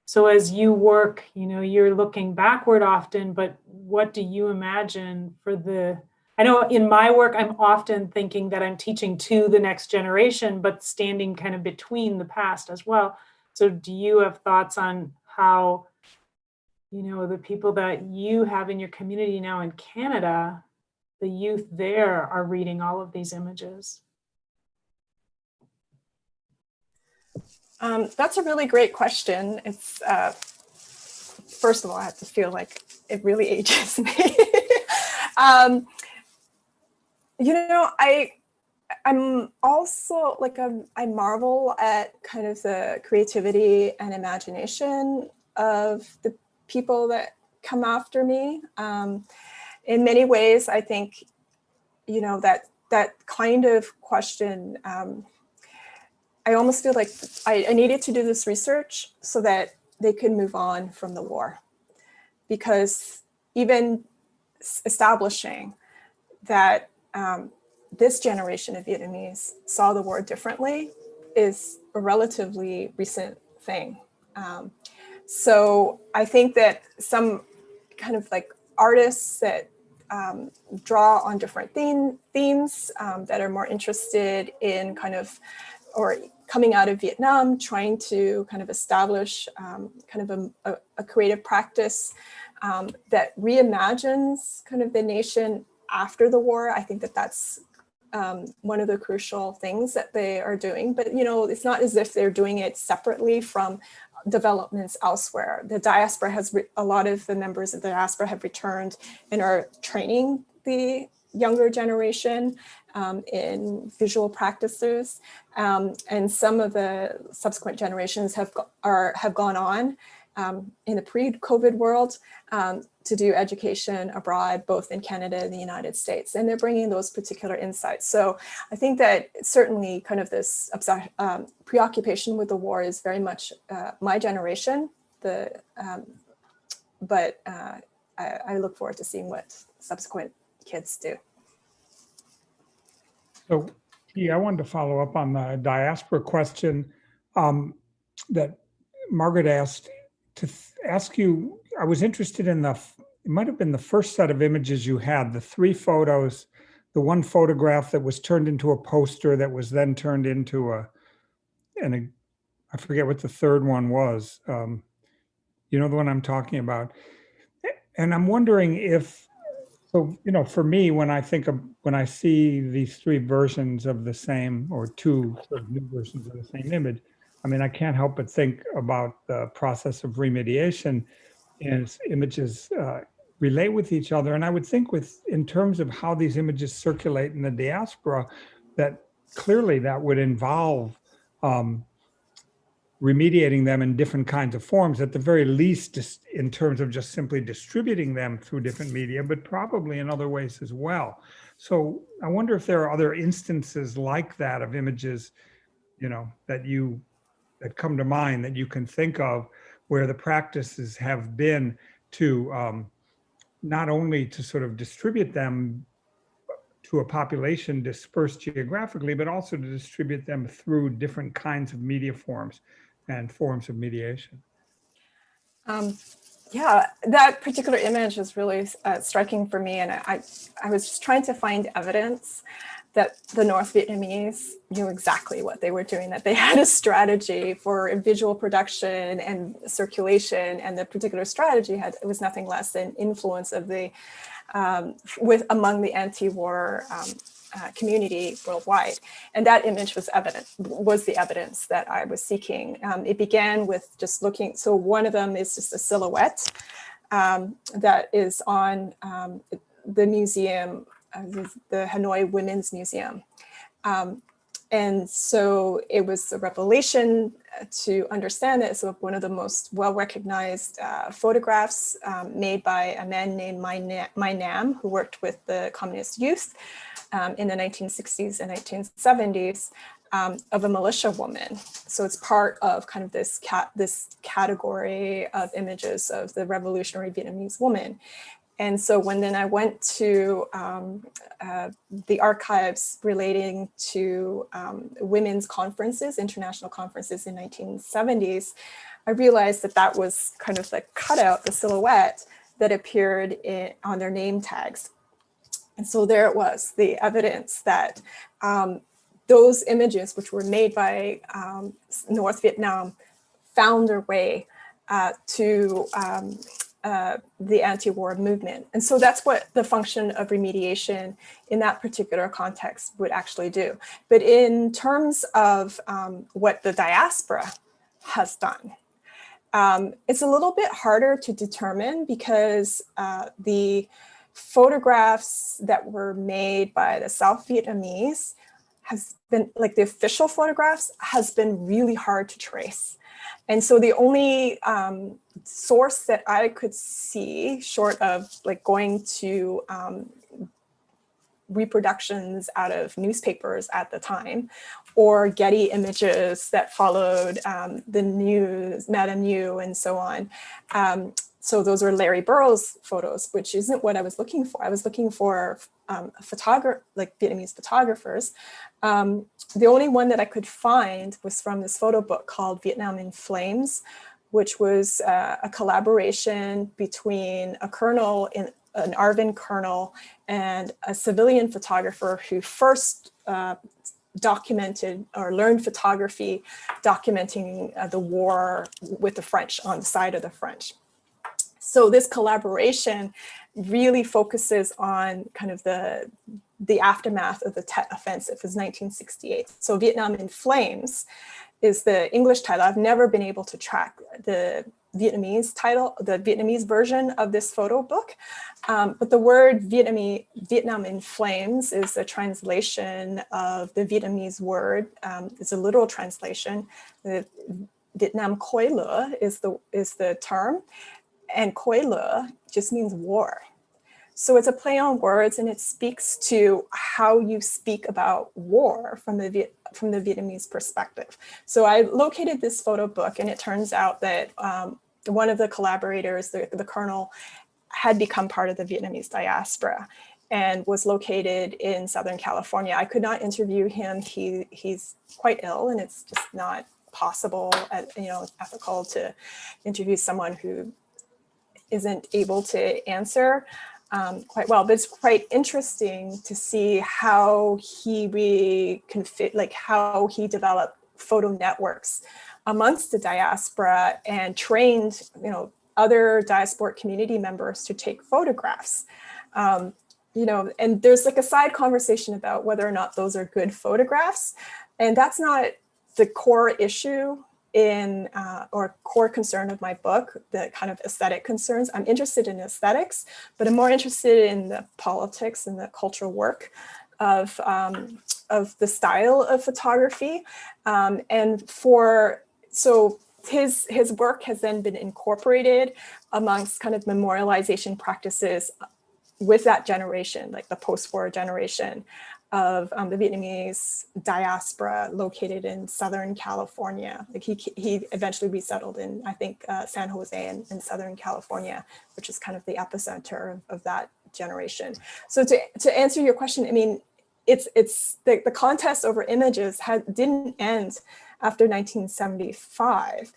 So as you work, you're looking backward often, but what do you imagine for I know in my work, I'm often thinking that I'm teaching to the next generation, but standing kind of between the past as well. So do you have thoughts on how, the people that you have in your community now in Canada, the youth there are reading all of these images? That's a really great question. It's first of all, I have to feel like it really ages me. You know, I'm also like I marvel at kind of the creativity and imagination of the people that come after me. In many ways, I think, you know, that kind of question, I almost feel like I needed to do this research so that they could move on from the war. Because even establishing that this generation of Vietnamese saw the war differently is a relatively recent thing. So I think that some kind of like artists that draw on different themes that are more interested in kind of, or coming out of Vietnam, trying to kind of establish kind of a creative practice that reimagines kind of the nation after the war. I think that that's one of the crucial things that they are doing. But, you know, it's not as if they're doing it separately from developments elsewhere. The diaspora has, a lot of the members of the diaspora have returned and are training the younger generation in visual practices. And some of the subsequent generations have gone on in the pre-COVID world to do education abroad, both in Canada and the United States. And they're bringing those particular insights. So I think that certainly kind of this preoccupation with the war is very much my generation. But I look forward to seeing what subsequent kids do. So, yeah, I wanted to follow up on the diaspora question that Margaret asked, to ask you. I was interested in it might have been the first set of images you had, the 3 photos, the one photograph that was turned into a poster that was then turned into I forget what the third one was. You know the one I'm talking about. And I'm wondering if, so, you know, for me, when I see these 3 versions of the same, or 2 sort of new versions of the same image, I mean, I can't help but think about the process of remediation as images relate with each other. And I would think in terms of how these images circulate in the diaspora, that clearly that would involve remediating them in different kinds of forms, at the very least, just in terms of just simply distributing them through different media, but probably in other ways as well. So I wonder if there are other instances like that of images, you know, that come to mind, that you can think of, where the practices have been to not only to sort of distribute them to a population dispersed geographically, but also to distribute them through different kinds of media forms and forms of mediation. Yeah, that particular image is really striking for me. And I was trying to find evidence that the North Vietnamese knew exactly what they were doing, that they had a strategy for visual production and circulation. And the particular strategy was nothing less than influence of the, among the anti-war community worldwide. And that image was the evidence that I was seeking. It began with just looking, so one of them is just a silhouette that is on the museum, the Hanoi Women's Museum. And so it was a revelation to understand that it's one of the most well-recognized photographs made by a man named My Nam, who worked with the communist youth in the 1960s and 1970s, of a militia woman. So it's part of kind of this category of images of the revolutionary Vietnamese woman. And so then I went to the archives relating to women's conferences, international conferences in 1970s, I realized that was kind of the cutout, the silhouette that appeared on their name tags. And so there it was, the evidence that those images, which were made by North Vietnam, found their way to the anti-war movement. And so that's what the function of remediation in that particular context would actually do. But in terms of what the diaspora has done. It's a little bit harder to determine because the photographs that were made by the South Vietnamese has been, like the official photographs, has been really hard to trace. And so the only source that I could see, short of like going to reproductions out of newspapers at the time, or Getty images that followed the news, Madame U, and so on. So those are Larry Burroughs photos, which isn't what I was looking for. I was looking for like Vietnamese photographers. The only one that I could find was from this photo book called Vietnam in Flames, which was a collaboration between a colonel, an ARVN colonel, and a civilian photographer who first documented or learned photography, documenting the war with the French, on the side of the French. So this collaboration really focuses on kind of the aftermath of the Tet Offensive. It was 1968. So Vietnam in Flames is the English title. I've never been able to track the Vietnamese title, the Vietnamese version of this photo book. But the word Vietnam in Flames is a translation of the Vietnamese word. It's a literal translation. The Vietnam Khoi Lửa is the term, and Khoi Lửa just means war. So it's a play on words, and it speaks to how you speak about war from the Vietnamese perspective. So I located this photo book, and it turns out that one of the collaborators, the colonel, had become part of the Vietnamese diaspora and was located in Southern California. I could not interview him. He's quite ill, and it's just not possible, ethical to interview someone who isn't able to answer quite well. But it's quite interesting to see how he how he developed photo networks amongst the diaspora and trained, other diasporic community members to take photographs. And there's like a side conversation about whether or not those are good photographs. And that's not the core issue or core concern of my book, the kind of aesthetic concerns. I'm interested in aesthetics, but I'm more interested in the politics and the cultural work of the style of photography. So his work has then been incorporated amongst kind of memorialization practices with that generation, like the post-war generation of the Vietnamese diaspora located in Southern California. Like he eventually resettled in, I think, San Jose in Southern California, which is kind of the epicenter of that generation. So to answer your question, I mean, it's the contest over images didn't end after 1975.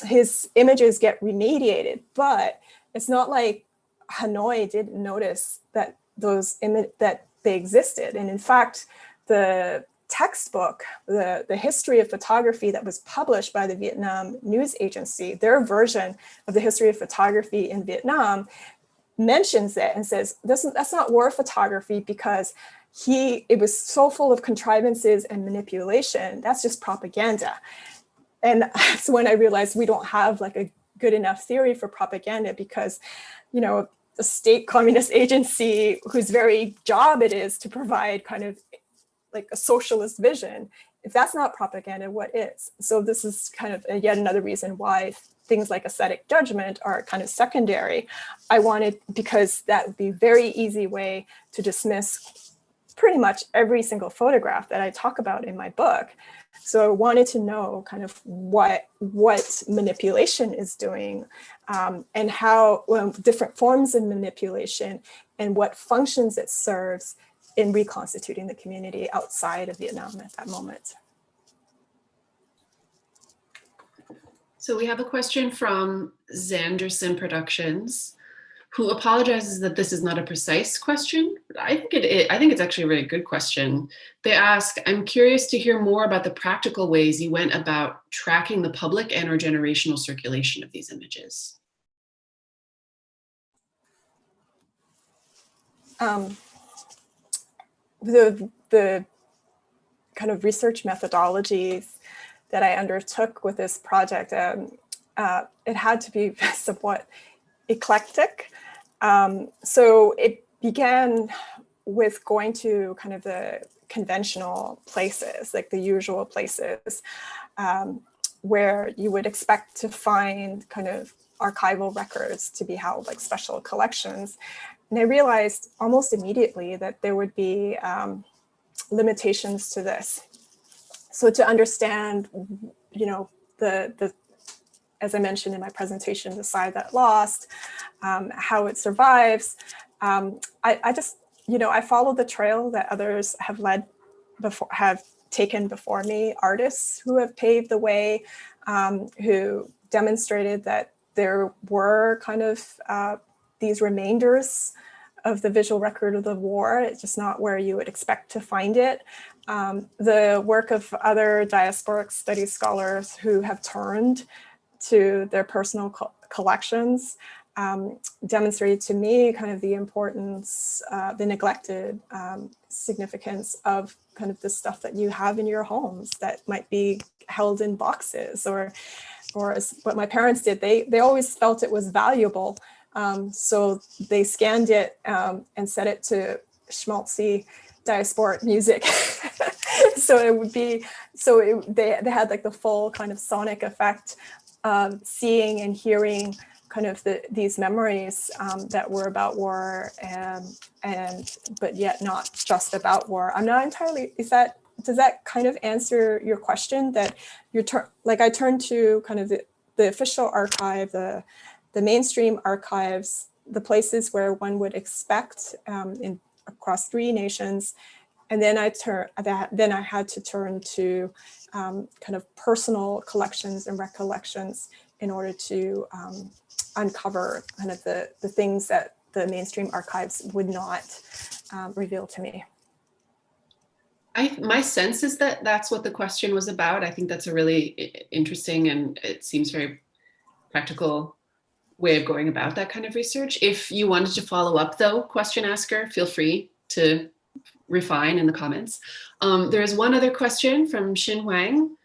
His images get remediated, but it's not like Hanoi didn't notice that that they existed. And in fact, the textbook, the history of photography that was published by the Vietnam News Agency, their version of the history of photography in Vietnam mentions it and says, that's not war photography because it was so full of contrivances and manipulation. That's just propaganda. And that's when I realized we don't have like a good enough theory for propaganda because, the state communist agency whose very job it is to provide kind of like a socialist vision, if that's not propaganda, what is? So this is kind of yet another reason why things like aesthetic judgment are kind of secondary. Because that would be a very easy way to dismiss pretty much every single photograph that I talk about in my book. So I wanted to know kind of what manipulation is doing and how different forms of manipulation and what functions it serves in reconstituting the community outside of Vietnam at that moment. So we have a question from Zanderson Productions, who apologizes that this is not a precise question. I think it's actually a really good question. They ask, I'm curious to hear more about the practical ways you went about tracking the public and or generational circulation of these images. The kind of research methodologies that I undertook with this project, it had to be somewhat eclectic. So it began with going to kind of the conventional places, like the usual places, where you would expect to find kind of archival records to be held, like special collections. And I realized almost immediately that there would be limitations to this. So to understand, you know, as I mentioned in my presentation, the side that lost, how it survives, I just, you know, I followed the trail that others have taken before me, artists who have paved the way, who demonstrated that there were kind of these remainders of the visual record of the war. It's just not where you would expect to find it. The work of other diasporic studies scholars who have turned to their personal collections demonstrated to me kind of the importance, the neglected significance of kind of the stuff that you have in your homes that might be held in boxes, or as what my parents did, they always felt it was valuable. So they scanned it and set it to schmaltzy diasporic music. So it would be, they had like the full kind of sonic effect of seeing and hearing kind of these memories that were about war, but yet not just about war. I'm not entirely, does that kind of answer your question? That I turned to kind of the official archive, the mainstream archives, the places where one would expect across 3 nations. And then I had to turn to kind of personal collections and recollections in order to uncover kind of the things that the mainstream archives would not reveal to me. My sense is that that's what the question was about. I think that's a really interesting, and it seems very practical way of going about that kind of research. If you wanted to follow up though, question asker, feel free to refine in the comments. There is one other question from Xin Huang.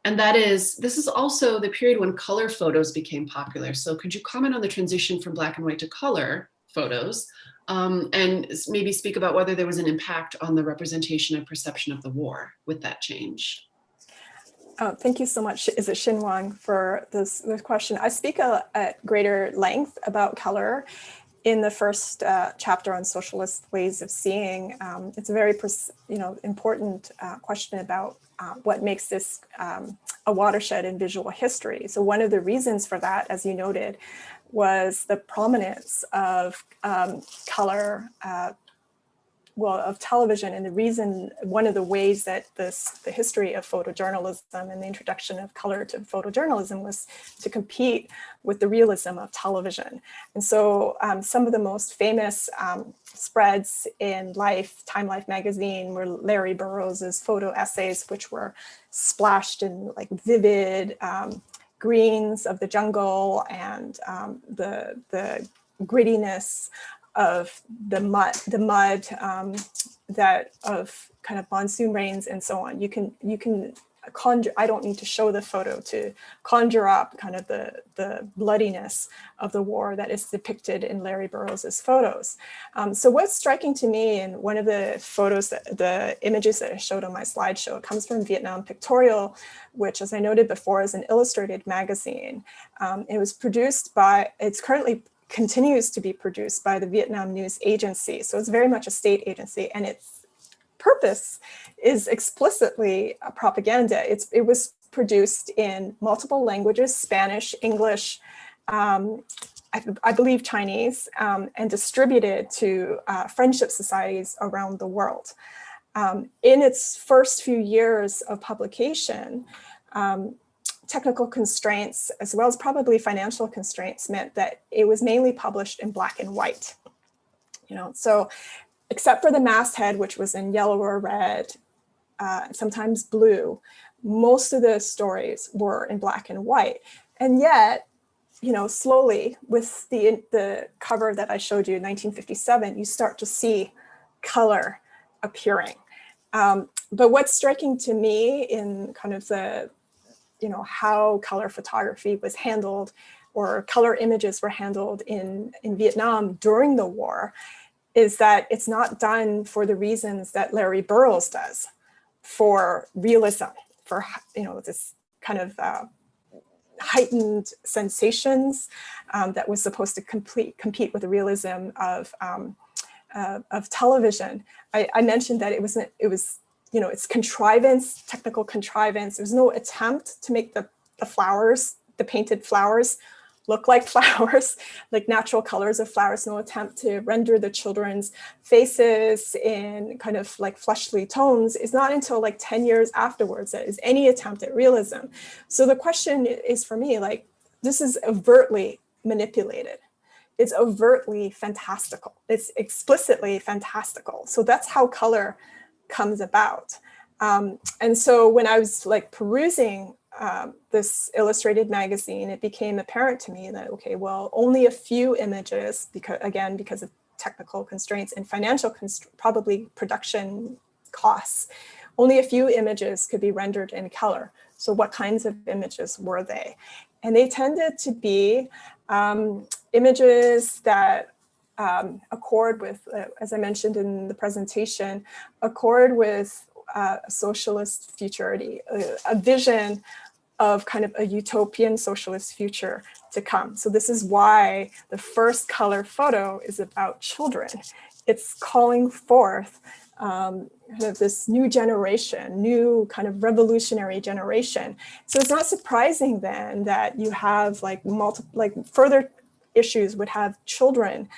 And that is, this is also the period when color photos became popular. So could you comment on the transition from black and white to color photos, and maybe speak about whether there was an impact on the representation and perception of the war with that change? Thank you so much. Is it Xin Huang for this question? I speak at greater length about color in the first chapter on socialist ways of seeing. It's a very important question about what makes this a watershed in visual history. So one of the reasons for that, as you noted, was the prominence of color, of television, and one of the ways that the history of photojournalism and the introduction of color to photojournalism was to compete with the realism of television. And so some of the most famous spreads in Time Life magazine were Larry Burroughs's photo essays, which were splashed in like vivid greens of the jungle and the grittiness of the mud that of kind of monsoon rains and so on. You can conjure, I don't need to show the photo to conjure up kind of the bloodiness of the war that is depicted in Larry Burroughs's photos. So what's striking to me in one of the photos, the images that I showed on my slideshow, it comes from Vietnam Pictorial, which, as I noted before, is an illustrated magazine. It was produced by, it's currently continues to be produced by the Vietnam News Agency. So it's very much a state agency, and its purpose is explicitly propaganda. It was produced in multiple languages, Spanish, English, I believe Chinese, and distributed to friendship societies around the world. In its first few years of publication, technical constraints, as well as probably financial constraints, meant that it was mainly published in black and white. So except for the masthead, which was in yellow or red, sometimes blue, most of the stories were in black and white. And yet, slowly with the cover that I showed you in 1957, you start to see color appearing. But what's striking to me in kind of the, how color photography was handled or color images were handled in Vietnam during the war is that it's not done for the reasons that Larry Burroughs does, for realism, for, this kind of heightened sensations that was supposed to compete with the realism of television. I mentioned that it was it's contrivance, technical contrivance. There's no attempt to make the flowers, the painted flowers, look like flowers, like natural colors of flowers. No attempt to render the children's faces in kind of like fleshly tones is not until like 10 years afterwards that is any attempt at realism. So the question is for me, like, this is overtly manipulated. It's overtly fantastical. It's explicitly fantastical. So that's how color comes about. And so when I was like perusing this illustrated magazine, it became apparent to me that, okay, well, only a few images, because of technical constraints and financial probably production costs, only a few images could be rendered in color. So what kinds of images were they? And they tended to be images that accord with, as I mentioned in the presentation, accord with a socialist futurity, a vision of kind of a utopian socialist future to come. So this is why the first color photo is about children. It's calling forth kind of this new generation, new kind of revolutionary generation. So it's not surprising then that you have like further issues would have children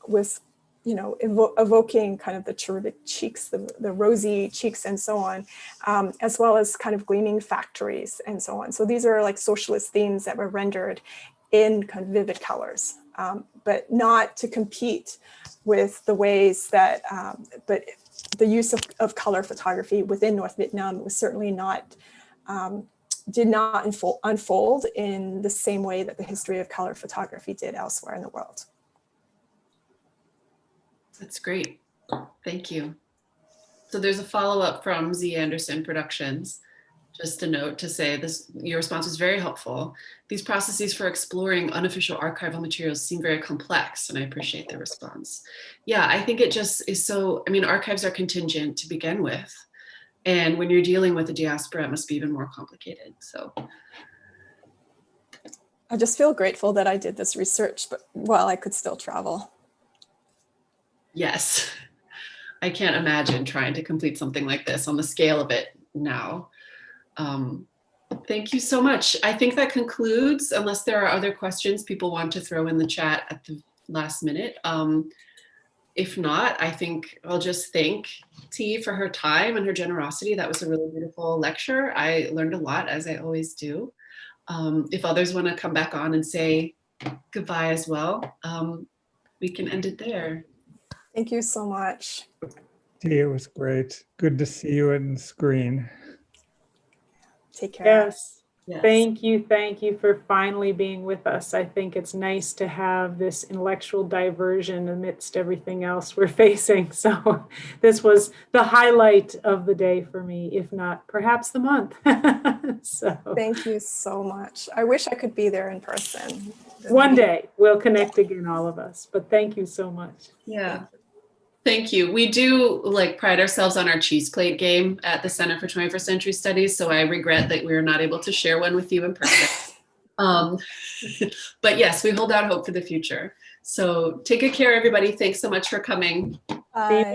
with, evoking kind of the cherubic cheeks, the rosy cheeks and so on, as well as kind of gleaming factories and so on. So these are like socialist themes that were rendered in kind of vivid colors, but not to compete with the ways that, but the use of color photography within North Vietnam was certainly not, did not unfold in the same way that the history of color photography did elsewhere in the world. That's great. Thank you. So there's a follow-up from Z Anderson Productions. Just a note to say this, your response was very helpful. These processes for exploring unofficial archival materials seem very complex, and I appreciate the response. Yeah, I think it just is so, archives are contingent to begin with. And when you're dealing with the diaspora, it must be even more complicated, so. I just feel grateful that I did this research, but while I could still travel. Yes, I can't imagine trying to complete something like this on the scale of it now. Thank you so much. I think that concludes, unless there are other questions people want to throw in the chat at the last minute. If not, I think I'll just thank T for her time and her generosity. That was a really beautiful lecture. I learned a lot, as I always do. If others want to come back on and say goodbye as well, we can end it there. Thank you so much. T, it was great. Good to see you on the screen. Take care. Yes. Yes. Thank you for finally being with us. I think it's nice to have this intellectual diversion amidst everything else we're facing. So this was the highlight of the day for me, if not perhaps the month. So thank you so much. I wish I could be there in person. One day we'll connect again, all of us, but thank you so much. Yeah. Thank you. We do pride ourselves on our cheese plate game at the Center for 21st Century Studies, so I regret that we are not able to share one with you in person. But yes, we hold out hope for the future. So take good care, everybody. Thanks so much for coming. Bye.